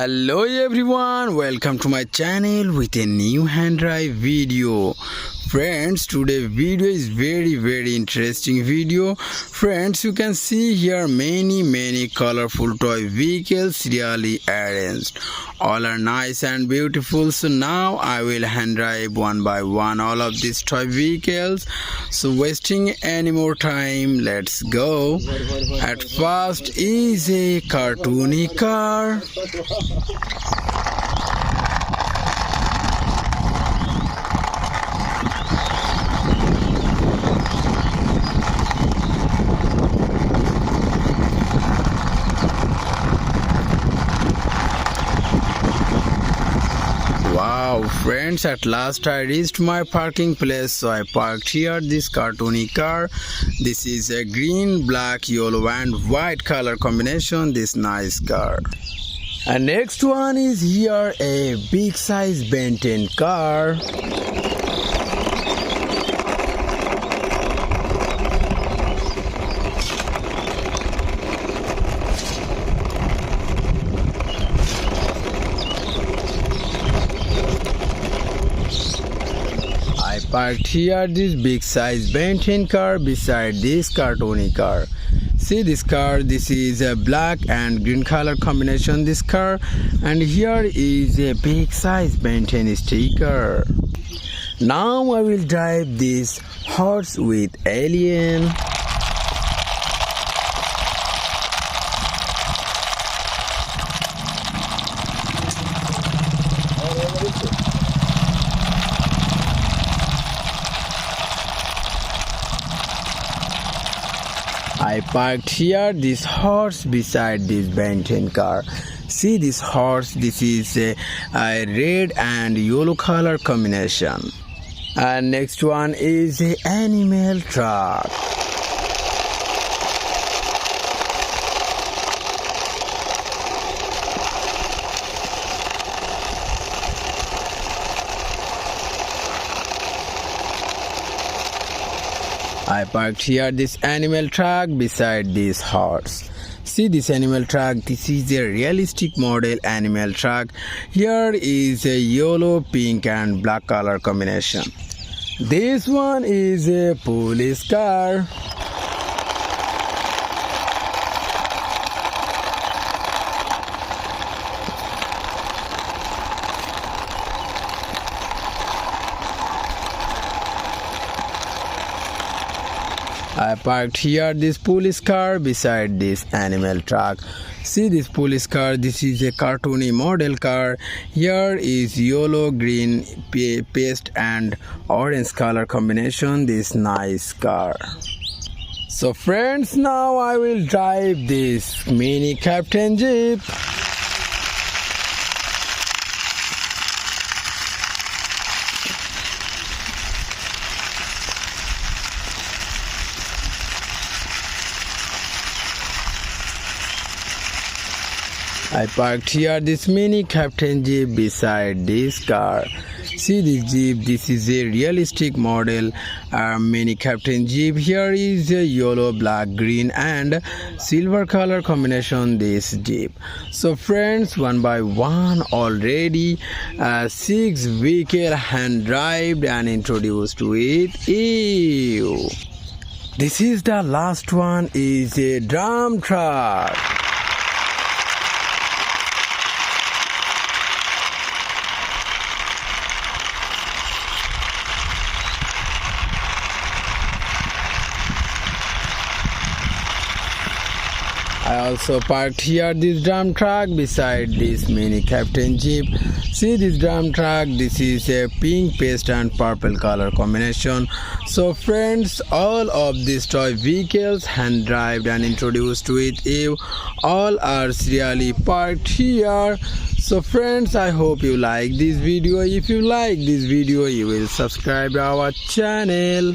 Hello everyone, welcome to my channel with a new hand drive video. Friends, today video is very interesting video. Friends, you can see here many colorful toy vehicles really arranged. All are nice and beautiful. So now I will hand drive one by one all of these toy vehicles. So wasting any more time, let's go. At first is a cartoony car. Wow, friends, at last I reached my parking place, so I parked here this cartoony car. This is a green, black, yellow and white color combination, this nice car. And next one is here a big size Ben 10 car. I parked here this big size Ben 10 car beside this cartoony car. See this car, this is a black and green color combination this car, and here is a big size Ben 10 sticker. Now I will drive this horse with alien. I parked here this horse beside this Ben 10 car. See this horse, this is a red and yellow color combination. And next one is a animal truck. I parked here this animal truck beside this horse. See this animal truck, this is a realistic model animal truck. Here is a yellow, pink and black color combination. This one is a police car. I parked here this police car beside this animal truck. See this police car, this is a cartoony model car. Here is yellow, green, paste and orange color combination, this nice car. So friends, now I will drive this mini Captain Jeep. I parked here this mini Captain Jeep beside this car. See this Jeep, this is a realistic model mini Captain Jeep. Here is a yellow, black, green and silver color combination this Jeep. So friends, one by one already 6 vehicle hand drive and introduced to it. Ew. This is the last one is a drum truck. I also parked here this drum truck beside this mini Captain Jeep. See this drum truck, this is a pink, paste and purple color combination. So friends, all of these toy vehicles hand drive and introduced to it, all are serially parked here. So friends, I hope you like this video. If you like this video, you will subscribe our channel.